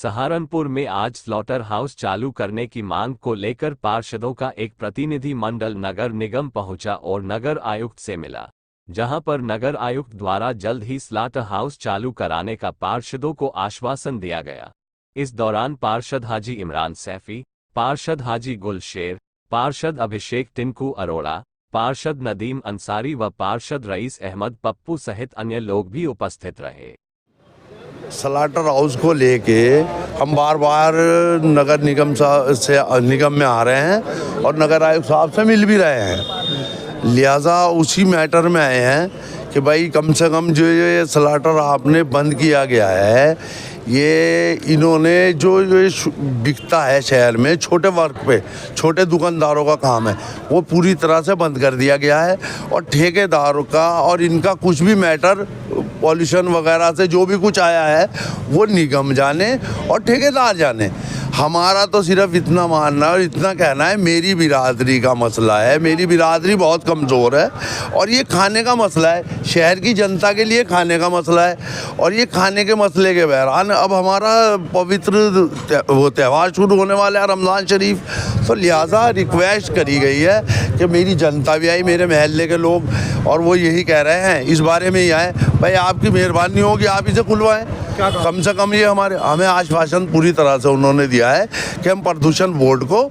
सहारनपुर में आज slaughter house चालू करने की मांग को लेकर पार्षदों का एक प्रतिनिधि मंडल नगर निगम पहुंचा और नगर आयुक्त से मिला, जहां पर नगर आयुक्त द्वारा जल्द ही स्लॉटर हाउस चालू कराने का पार्षदों को आश्वासन दिया गया। इस दौरान पार्षद हाजी इमरान सैफी, पार्षद हाजी गुलशेर, पार्षद अभिषेक टिंकू अरोड़ा, पार्षद नदीम अंसारी व पार्षद रईस अहमद पप्पू सहित अन्य लोग भी उपस्थित रहे। स्लॉटर हाउस को लेके हम बार बार नगर निगम निगम में आ रहे हैं और नगर आयुक्त साहब से मिल भी रहे हैं। लिहाजा उसी मैटर में आए हैं कि भाई कम से कम जो ये स्लॉटर आपने बंद किया गया है, ये इन्होंने जो बिकता है शहर में छोटे वर्ग पे, छोटे दुकानदारों का काम है, वो पूरी तरह से बंद कर दिया गया है। और ठेकेदारों का और इनका कुछ भी मैटर पॉल्यूशन वगैरह से जो भी कुछ आया है वो निगम जाने और ठेकेदार जाने। हमारा तो सिर्फ इतना मानना और इतना कहना है, मेरी बिरादरी का मसला है, मेरी बिरादरी बहुत कमज़ोर है और ये खाने का मसला है, शहर की जनता के लिए खाने का मसला है। और ये खाने के मसले के बहरान अब हमारा पवित्र वो त्यौहार शुरू होने वाला है, रमज़ान शरीफ, तो लिहाजा रिक्वेस्ट करी गई है कि मेरी जनता भी आई, मेरे महल्ले के लोग, और वो यही कह रहे हैं इस बारे में ही आए, भाई आपकी मेहरबानी होगी आप इसे खुलवाएं। कम से कम ये हमें आश्वासन पूरी तरह से उन्होंने दिया है कि हम प्रदूषण बोर्ड को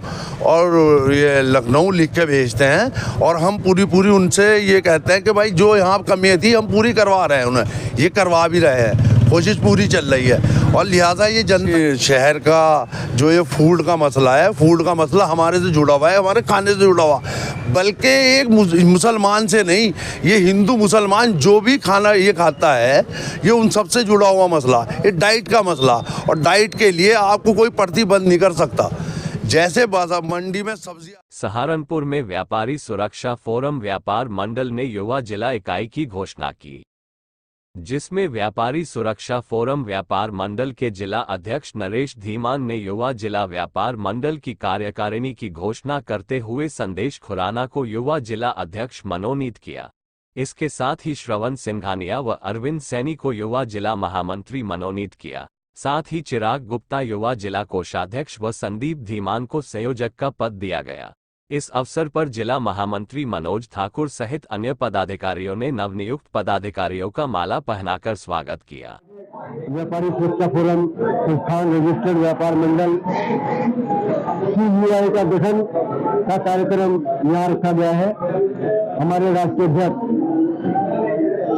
और ये लखनऊ लिख के भेजते हैं और हम पूरी उनसे ये कहते हैं कि भाई जो यहाँ कमी थी हम पूरी करवा रहे हैं, उन्हें ये करवा भी रहे हैं, कोशिश पूरी चल रही है। और लिहाजा ये शहर का जो ये फूड का मसला है, फूड का मसला हमारे से जुड़ा हुआ है, हमारे खाने से जुड़ा हुआ, बल्कि एक मुसलमान से नहीं, ये हिंदू मुसलमान जो भी खाना ये खाता है ये उन सब से जुड़ा हुआ मसला, ये डाइट का मसला। और डाइट के लिए आपको कोई प्रतिबंध नहीं कर सकता, जैसे बाजार मंडी में सब्जियां। सहारनपुर में व्यापारी सुरक्षा फोरम व्यापार मंडल ने युवा जिला इकाई की घोषणा की, जिसमें व्यापारी सुरक्षा फोरम व्यापार मंडल के जिला अध्यक्ष नरेश धीमान ने युवा जिला व्यापार मंडल की कार्यकारिणी की घोषणा करते हुए संदेश खुराना को युवा जिला अध्यक्ष मनोनीत किया। इसके साथ ही श्रवण सिंघानिया व अरविंद सैनी को युवा जिला महामंत्री मनोनीत किया। साथ ही चिराग गुप्ता युवा जिला कोषाध्यक्ष व संदीप धीमान को संयोजक का पद दिया गया। इस अवसर पर जिला महामंत्री मनोज ठाकुर सहित अन्य पदाधिकारियों ने नवनियुक्त पदाधिकारियों का माला पहनाकर स्वागत किया। व्यापारी सुरक्षा फोरम संस्थान रजिस्टर्ड व्यापार मंडल CGI का गठन का कार्यक्रम यहाँ रखा गया है। हमारे राष्ट्रीय अध्यक्ष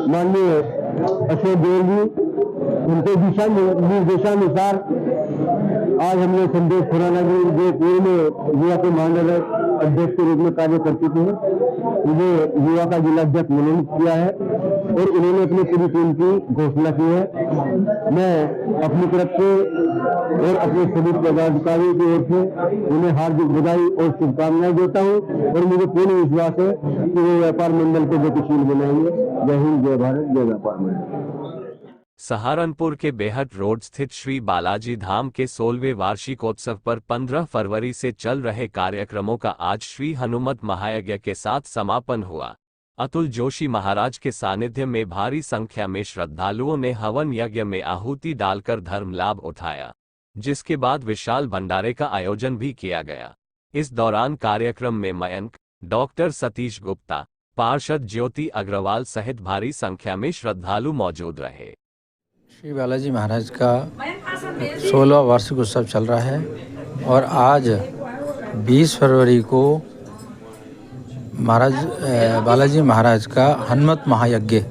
माननीय अशोक देव जी, उनके दिशा निर्देशानुसार आज हमने संदेश खुराना जी जो पूर्व में युवा के महानगर अध्यक्ष के रूप में कार्य कर चुके हैं, मुझे युवा का जिला अध्यक्ष मनोनीत किया है और उन्होंने अपनी पूरी टीम की घोषणा की है। मैं अपनी तरफ से और अपने सभी पदाधिकारियों की ओर से उन्हें हार्दिक बधाई और शुभकामनाएं देता हूं और मुझे पूर्ण विश्वास है कि वो व्यापार मंडल को गतिशील बनाएंगे। जय हिंद, जय भारत, जय व्यापार मंडल। सहारनपुर के बेहट रोड स्थित श्री बालाजी धाम के 16वें वार्षिकोत्सव पर 15 फरवरी से चल रहे कार्यक्रमों का आज श्री हनुमत महायज्ञ के साथ समापन हुआ। अतुल जोशी महाराज के सानिध्य में भारी संख्या में श्रद्धालुओं ने हवन यज्ञ में आहुति डालकर धर्म लाभ उठाया, जिसके बाद विशाल भंडारे का आयोजन भी किया गया। इस दौरान कार्यक्रम में मयंक, डॉक्टर सतीश गुप्ता, पार्षद ज्योति अग्रवाल सहित भारी संख्या में श्रद्धालु मौजूद रहे। श्री बालाजी महाराज का 16वां वार्षिक उत्सव चल रहा है और आज 20 फरवरी को बालाजी महाराज का हनुमत महायज्ञ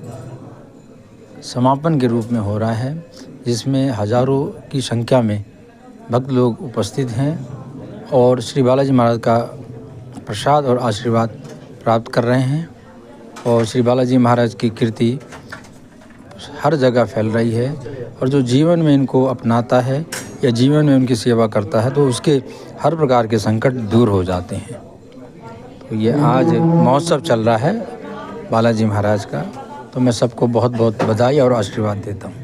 समापन के रूप में हो रहा है, जिसमें हजारों की संख्या में भक्त लोग उपस्थित हैं और श्री बालाजी महाराज का प्रसाद और आशीर्वाद प्राप्त कर रहे हैं। और श्री बालाजी महाराज की कीर्ति हर जगह फैल रही है और जो जीवन में इनको अपनाता है या जीवन में उनकी सेवा करता है तो उसके हर प्रकार के संकट दूर हो जाते हैं। तो ये आज महोत्सव चल रहा है बालाजी महाराज का, तो मैं सबको बहुत बहुत बधाई और आशीर्वाद देता हूँ।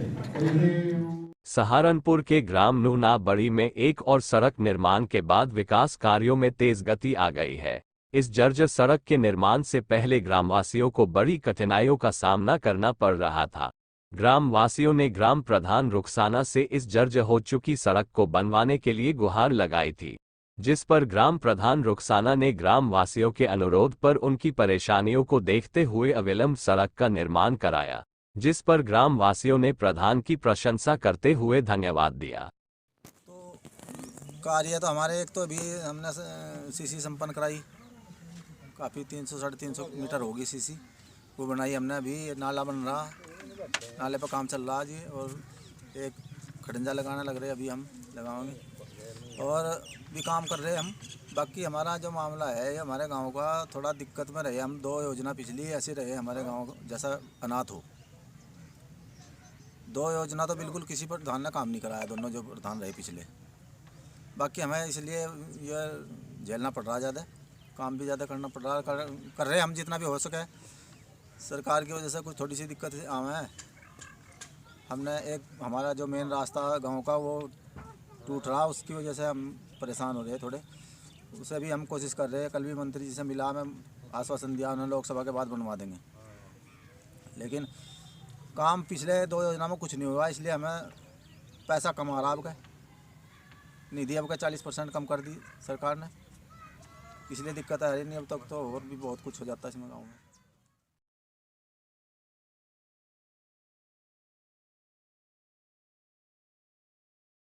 सहारनपुर के ग्राम नूना बड़ी में एक और सड़क निर्माण के बाद विकास कार्यों में तेज गति आ गई है। इस जर्जर सड़क के निर्माण से पहले ग्रामवासियों को बड़ी कठिनाइयों का सामना करना पड़ रहा था। ग्राम वासियों ने ग्राम प्रधान रुखसाना से इस जर्जर हो चुकी सड़क को बनवाने के लिए गुहार लगाई थी, जिस पर ग्राम प्रधान रुखसाना ने ग्राम वासियों के अनुरोध पर उनकी परेशानियों को देखते हुए अविलंब सड़क का निर्माण कराया, जिस पर ग्राम वासियों ने प्रधान की प्रशंसा करते हुए धन्यवाद दिया। तो कार्य तो हमारे एक तो अभी हमने सीसी संपन्न कराई, काफ़ी 300-350 मीटर होगी सीसी वो बनाई हमने। अभी नाला बन रहा, नाले पर काम चल रहा जी, और एक खड़ंजा लगाने लग रहे, अभी हम लगाएंगे और भी काम कर रहे हैं हम। बाकी हमारा जो मामला है हमारे गांव का थोड़ा दिक्कत में रहे हम। 2 योजना पिछली ऐसी रहे हमारे गांव जैसा अनाथ हो। 2 योजना तो बिल्कुल किसी प्रधान ने काम नहीं कराया, दोनों जो प्रधान रहे पिछले। बाकी हमें इसलिए ये झेलना पड़ रहा, ज़्यादा काम भी ज़्यादा करना पड़ रहा, कर रहे हम जितना भी हो सके। सरकार की वजह से कुछ थोड़ी सी दिक्कत आवे है। हमने एक हमारा जो मेन रास्ता गांव का वो टूट रहा, उसकी वजह से हम परेशान हो रहे हैं थोड़े। उसे भी हम कोशिश कर रहे हैं। कल भी मंत्री जी से मिला, मैं आश्वासन दिया उन्होंने लोकसभा के बाद बनवा देंगे, लेकिन काम पिछले 2 योजना में कुछ नहीं हुआ। इसलिए हमें पैसा कम आ रहा, अब का निधि अब का 40% कम कर दी सरकार ने, इसलिए दिक्कत आ रही नहीं। अब तक तो और भी बहुत कुछ हो जाता है इसमें गाँव में।